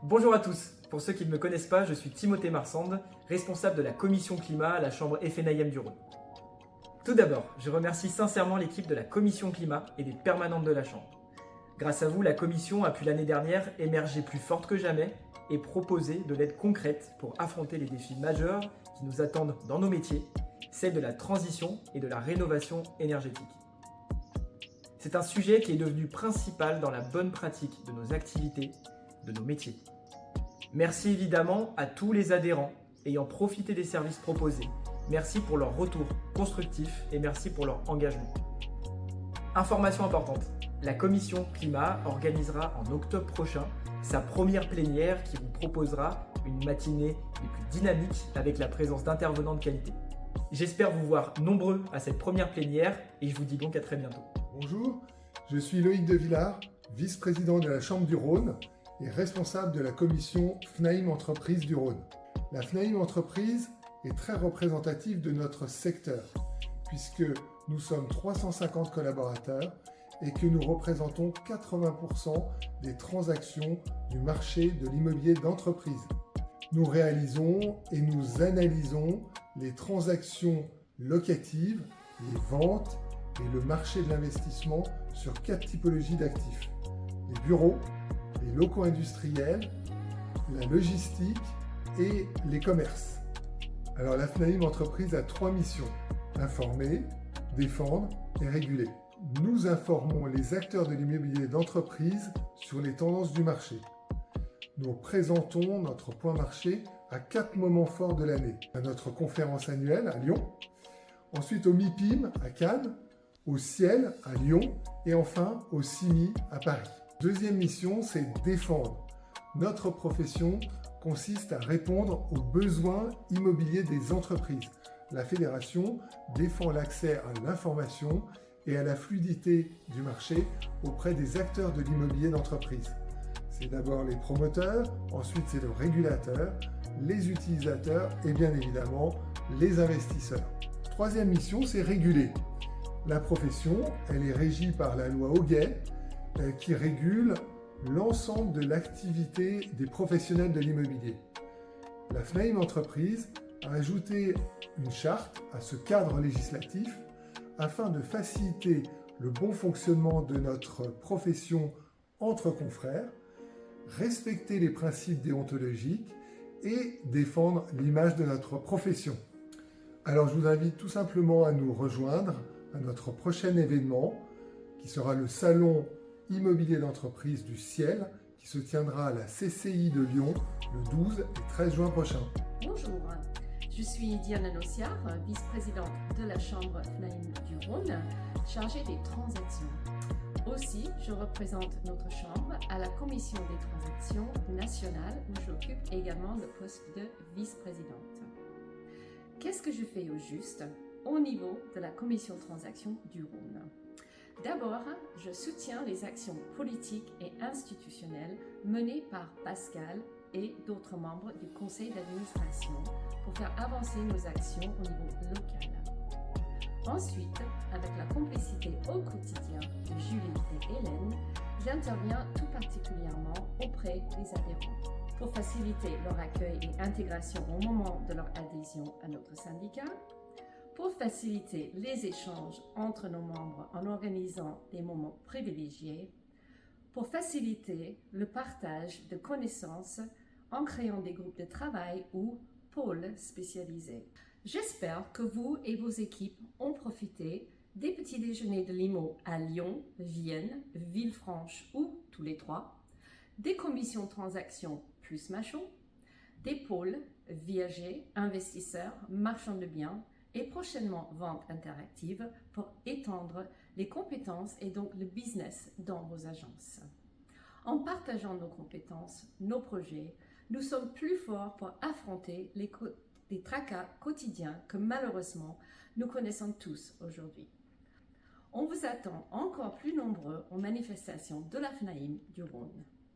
Bonjour à tous. Pour ceux qui ne me connaissent pas, je suis Timothée Marsande, responsable de la commission climat à la chambre FNIM du Rhône. Tout d'abord, je remercie sincèrement l'équipe de la commission climat et des permanentes de la chambre. Grâce à vous, la commission a pu l'année dernière émerger plus forte que jamais et proposer de l'aide concrète pour affronter les défis majeurs qui nous attendent dans nos métiers, celle de la transition et de la rénovation énergétique. C'est un sujet qui est devenu principal dans la bonne pratique de nos activités, de nos métiers. Merci évidemment à tous les adhérents ayant profité des services proposés. Merci pour leur retour constructif et merci pour leur engagement. Information importante, la commission climat organisera en octobre prochain sa première plénière qui vous proposera une matinée des plus dynamiques avec la présence d'intervenants de qualité. J'espère vous voir nombreux à cette première plénière et je vous dis donc à très bientôt. Bonjour, je suis Loïc Devillard, vice-président de la Chambre du Rhône et responsable de la commission FNIM Entreprises du Rhône. La FNIM Entreprises est très représentative de notre secteur, puisque nous sommes 350 collaborateurs et que nous représentons 80% des transactions du marché de l'immobilier d'entreprise. Nous réalisons et nous analysons les transactions locatives, les ventes et le marché de l'investissement sur 4 typologies d'actifs. Les bureaux, les locaux industriels, la logistique et les commerces. Alors la FNIM Entreprise a 3 missions: informer, défendre et réguler. Nous informons les acteurs de l'immobilier d'entreprise sur les tendances du marché. Nous présentons notre point marché à 4 moments forts de l'année. À notre conférence annuelle à Lyon, ensuite au MIPIM à Cannes, au Ciel à Lyon et enfin au CIMI à Paris. Deuxième mission, c'est défendre. Notre profession consiste à répondre aux besoins immobiliers des entreprises. La fédération défend l'accès à l'information et à la fluidité du marché auprès des acteurs de l'immobilier d'entreprise. C'est d'abord les promoteurs, ensuite c'est le régulateur, les utilisateurs et bien évidemment les investisseurs. Troisième mission, c'est réguler. La profession, elle est régie par la loi Hoguet qui régule l'ensemble de l'activité des professionnels de l'immobilier. La FNIM Entreprise a ajouté une charte à ce cadre législatif afin de faciliter le bon fonctionnement de notre profession entre confrères, respecter les principes déontologiques et défendre l'image de notre profession. Alors je vous invite tout simplement à nous rejoindre à notre prochain événement qui sera le salon immobilier d'entreprise du Ciel qui se tiendra à la CCI de Lyon le 12 et 13 juin prochain. Bonjour, je suis Diana Nossiard, vice-présidente de la Chambre FNIM du Rhône, chargée des transactions. Aussi, je représente notre chambre à la commission des transactions nationales où j'occupe également le poste de vice-présidente. Qu'est-ce que je fais au juste au niveau de la commission transactions du Rhône? D'abord, je soutiens les actions politiques et institutionnelles menées par Pascal et d'autres membres du conseil d'administration pour faire avancer nos actions au niveau local. Ensuite, avec la complicité au quotidien de Julie et Hélène, j'interviens tout particulièrement auprès des adhérents pour faciliter leur accueil et intégration au moment de leur adhésion à notre syndicat, pour faciliter les échanges entre nos membres en organisant des moments privilégiés, pour faciliter le partage de connaissances en créant des groupes de travail ou pôles spécialisés. J'espère que vous et vos équipes ont profité des petits déjeuners de l'IMO à Lyon, Vienne, Villefranche ou tous les 3, des commissions transactions plus Machon, des pôles viagers, investisseurs, marchands de biens et prochainement vente interactive pour étendre les compétences et donc le business dans vos agences. En partageant nos compétences, nos projets, nous sommes plus forts pour affronter les tracas quotidiens que malheureusement nous connaissons tous aujourd'hui. On vous attend encore plus nombreux aux manifestations de la FNIM du Rhône.